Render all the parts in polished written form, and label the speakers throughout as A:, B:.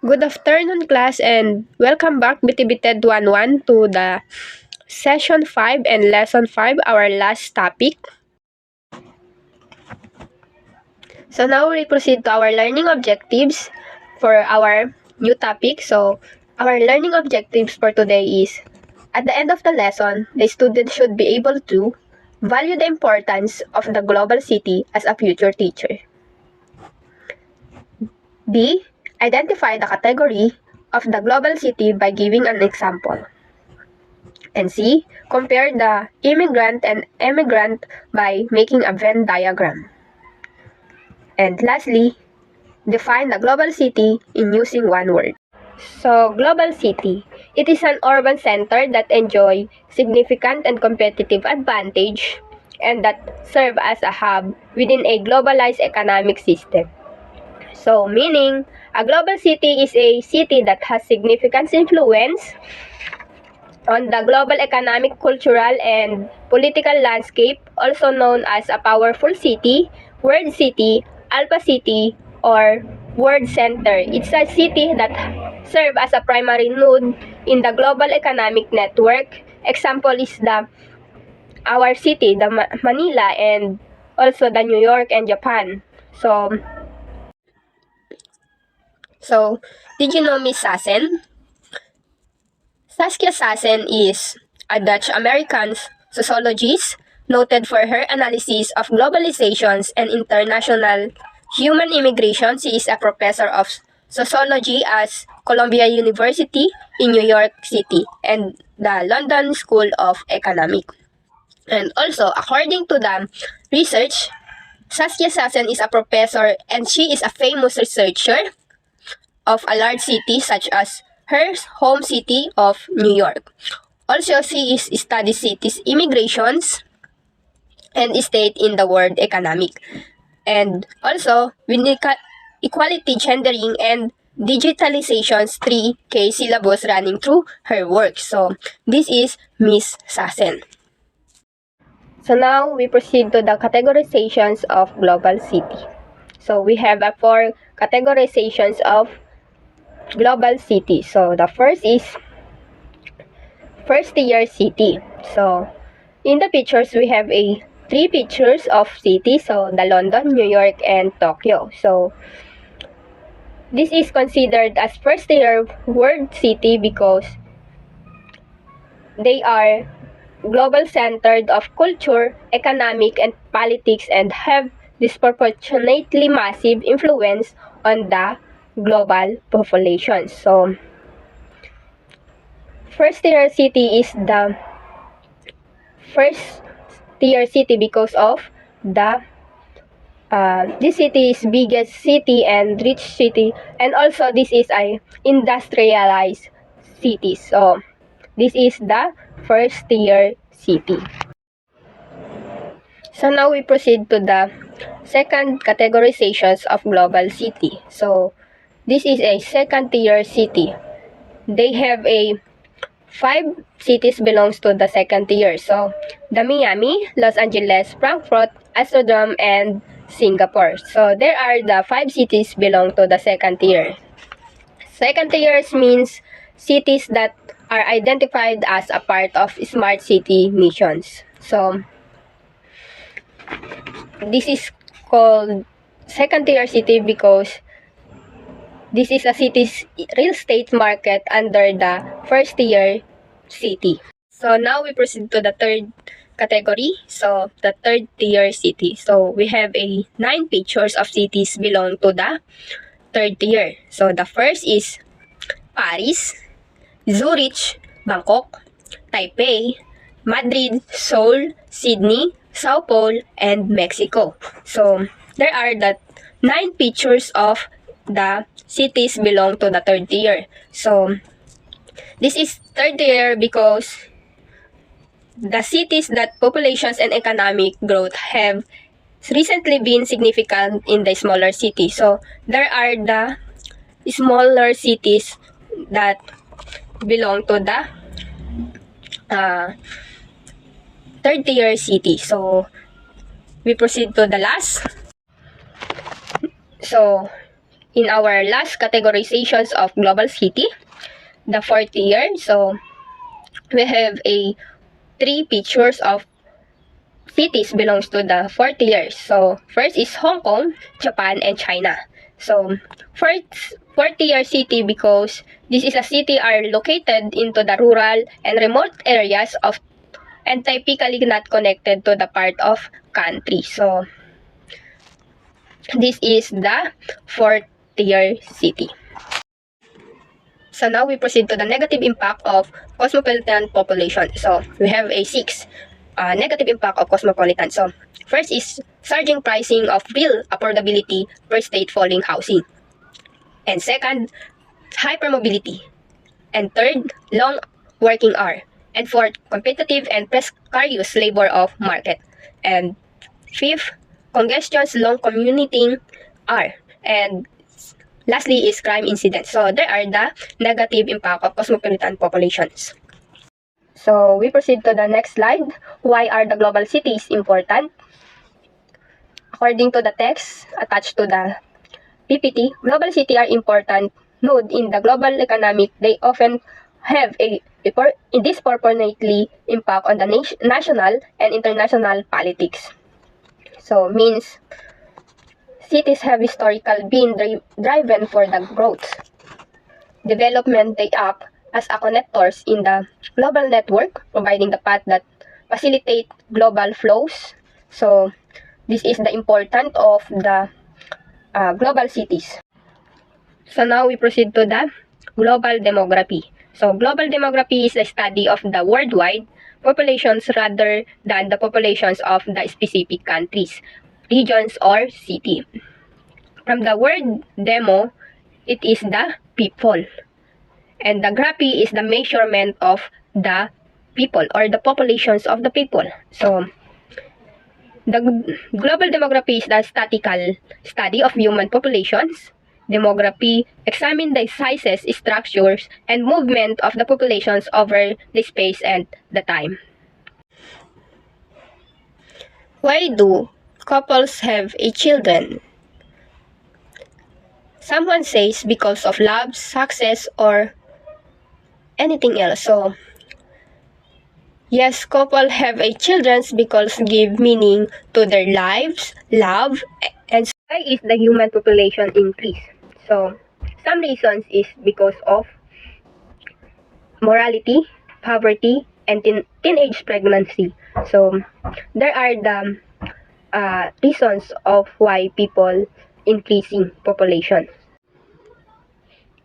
A: Good afternoon, class, and welcome back BTVTED 11 to the session 5 and lesson 5, our last topic. So now we proceed to our learning objectives for our new topic. So our learning objectives for today is, at the end of the lesson, the student should be able to value the importance of the global city as a future teacher. B. Identify the category of the global city by giving an example. And C. Compare the immigrant and emigrant by making a Venn diagram. And lastly, define the global city in using one word. So, global city. It is an urban center that enjoy significant and competitive advantage and that serve as a hub within a globalized economic system. So, meaning, a global city is a city that has significant influence on the global economic, cultural, and political landscape, also known as a powerful city, world city, alpha city, or world center. It's a city that serves as a primary node in the global economic network. Example is our city, the Manila, and also the New York and Japan. So, did you know Miss Sassen? Saskia Sassen is a Dutch-American sociologist noted for her analysis of globalizations and international human immigration. She is a professor of sociology at Columbia University in New York City and the London School of Economics. And also, according to the research, Saskia Sassen is a professor and she is a famous researcher of a large city such as her home city of New York. Also, she studies cities immigrations and state in the world economic. And also, with equality, gendering, and digitalization's 3K syllabus running through her work. So, this is Miss Sassen. So now, we proceed to the categorizations of global city. So, we have 4 categorizations of global city. So the first is first tier city. So in the pictures we have 3 pictures of cities. So the London, New York, and Tokyo. So this is considered as first tier world city because they are global centered of culture, economic, and politics and have disproportionately massive influence on the global population. So first tier city is the first tier city because of the this city is biggest city and rich city, and also this is a industrialized city. So this is the first tier city. So now we proceed to the second categorizations of global city. So this is a second tier city. They have 5 cities belongs to the second tier. So, the Miami, Los Angeles, Frankfurt, Amsterdam, and Singapore. So, there are the 5 cities belong to the second tier. Second tiers means cities that are identified as a part of smart city missions. So, this is called second tier city because this is a city's real estate market under the first tier city. So now we proceed to the third category. So the third tier city. So we have 9 pictures of cities belong to the third tier. So the first is Paris, Zurich, Bangkok, Taipei, Madrid, Seoul, Sydney, Sao Paulo, and Mexico. So there are the 9 pictures of the cities belong to the third tier. So this is third tier because the cities that populations and economic growth have recently been significant in the smaller cities. So there are the smaller cities that belong to the third tier city. So we proceed to the last. So in our last categorizations of global city, the fourth year. So we have a three pictures of cities belongs to the fourth year. So first is Hong Kong, Japan, and China. So fourth year city because this is a city are located into the rural and remote areas of and typically not connected to the part of country. So this is the fourth tier city. So now we proceed to the negative impact of cosmopolitan population. So we have a 6 negative impact of cosmopolitan. So first is surging pricing of real affordability per state falling housing. And second, hypermobility. And third, long working hour. And fourth, competitive and precarious labor of market. And fifth, congestions, long commuting hour. And lastly is crime incidents. So there are the negative impact of cosmopolitan populations. So we proceed to the next slide. Why are the global cities important? According to the text attached to the PPT, global cities are important node in the global economic. They often have a disproportionately impact on the national and international politics. So means cities have historically been driven for the growth. Development, they act as a connectors in the global network, providing the path that facilitate global flows. So this is the importance of the global cities. So now we proceed to the global demography. So global demography is the study of the worldwide populations rather than the populations of the specific countries, regions, or city. From the word demo, it is the people. And the graphy is the measurement of the people or the populations of the people. So the global demography is the statistical study of human populations. Demography examines the sizes, structures, and movement of the populations over the space and the time. Why do couples have a children? Someone says because of love, success, or anything else. So yes, couple have a children because give meaning to their lives, love, and why is the human population increase? So some reasons is because of morality, poverty, and teenage pregnancy. So there are the reasons of why people increasing population.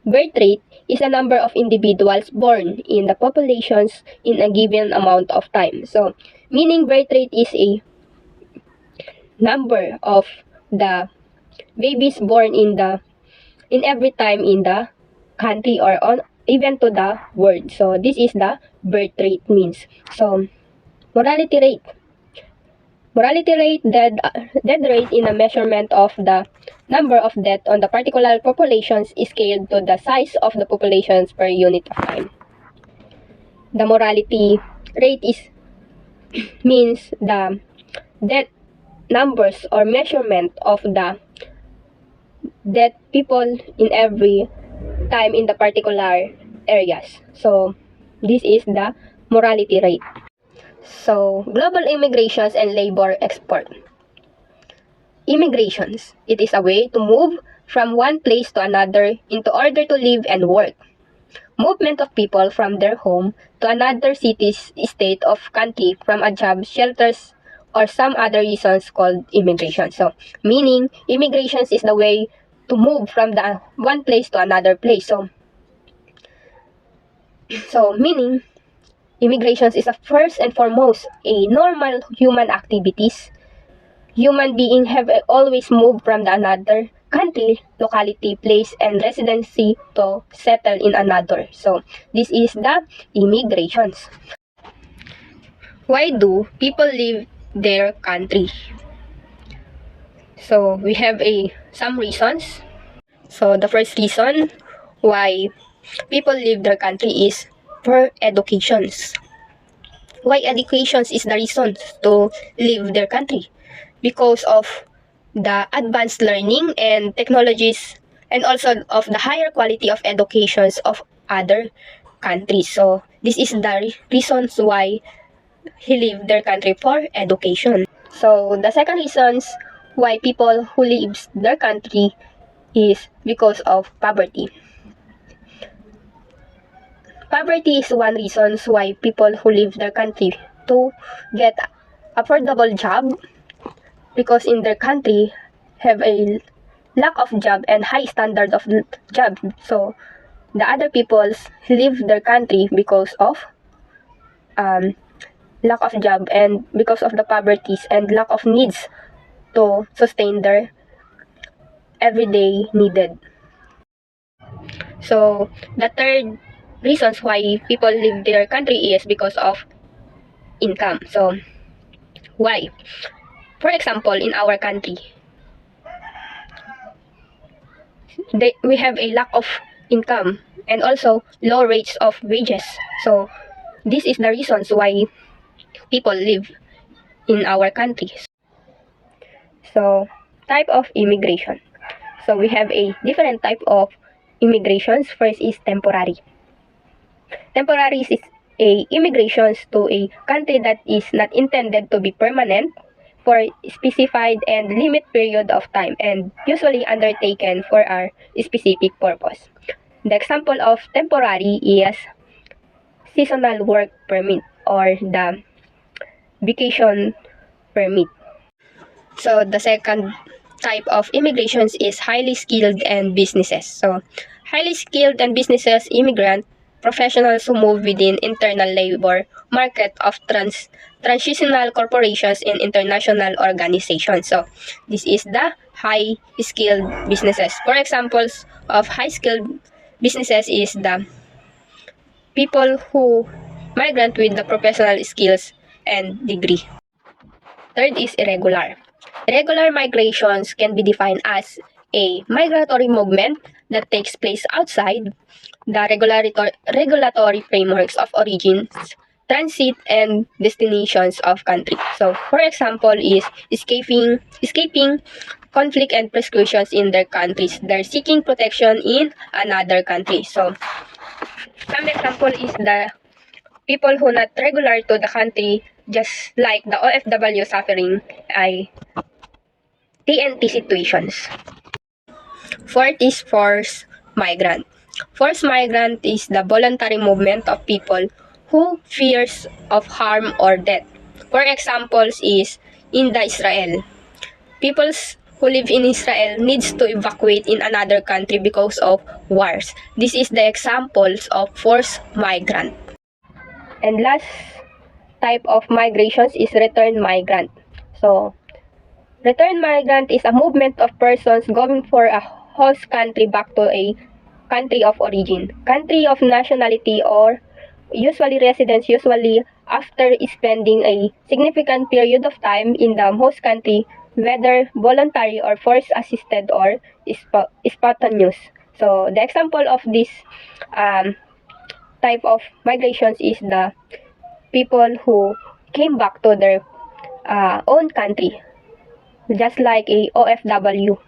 A: Birth rate is a number of individuals born in the populations in a given amount of time. So, meaning birth rate is a number of the babies born in every time in the country or on even to the world. So, this is the birth rate means. So, mortality rate. Mortality rate, death rate in a measurement of the number of death on the particular populations is scaled to the size of the populations per unit of time. The mortality rate is means the death numbers or measurement of the death people in every time in the particular areas. So this is the mortality rate. So, global immigrations and labor export. Immigrations. It is a way to move from one place to another in order to live and work. Movement of people from their home to another city, state, of country from a job, shelters, or some other reasons called immigration. So, meaning, immigrations is the way to move from the one place to another place. So meaning, immigrations is a first and foremost a normal human activities. Human beings have always moved from the another country, locality, place, and residency to settle in another. So this is the immigrations. Why do people leave their country? So we have some reasons. So the first reason why people leave their country is for educations. Why education is the reason to leave their country? Because of the advanced learning and technologies and also of the higher quality of educations of other countries. So this is the reasons why he leave their country for education. So the second reasons why people who leaves their country is because of poverty. Poverty is one reason why people who leave their country to get affordable job, because in their country have a lack of job and high standard of job. So the other peoples leave their country because of lack of job and because of the poverties and lack of needs to sustain their everyday needed. So the third reasons why people leave their country is because of income. So why? For example, in our country, we have a lack of income and also low rates of wages. So this is the reasons why people live in our country. So type of immigration. So we have a different type of immigrations. First is temporary. Temporary is a immigrations to a country that is not intended to be permanent for specified and limit period of time and usually undertaken for a specific purpose. The example of temporary is seasonal work permit or the vacation permit. So the second type of immigrations is highly skilled and businesses. So highly skilled and businesses immigrant professionals who move within internal labor market of transitional corporations and international organizations. So this is the high skilled businesses. For examples of high skilled businesses is the people who migrant with the professional skills and degree. Third is irregular. Irregular migrations can be defined as a migratory movement that takes place outside the regulatory frameworks of origins, transit, and destinations of country. So, for example, is escaping conflict and persecutions in their countries. They're seeking protection in another country. So, some example is the people who not regular to the country, just like the OFW suffering ay TNT situations. Fourth is forced migrant. Forced migrant is the voluntary movement of people who fears of harm or death. For examples is in the Israel. Peoples who live in Israel needs to evacuate in another country because of wars. This is the examples of forced migrant. And last type of migrations is return migrant. So return migrant is a movement of persons going for a host country back to a country of origin, country of nationality, or usually residents, usually after spending a significant period of time in the host country, whether voluntary or force assisted or spontaneous. So the example of this type of migrations is the people who came back to their own country, just like a OFW.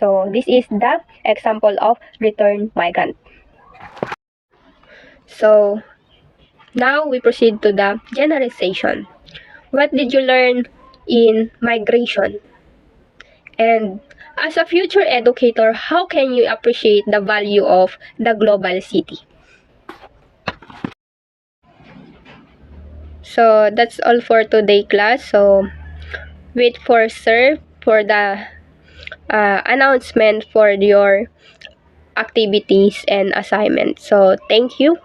A: So this is the example of return migrant. So now we proceed to the generalization. What did you learn in migration? And as a future educator, how can you appreciate the value of the global city? So that's all for today class. So wait for sir for the announcement for your activities and assignments. So thank you.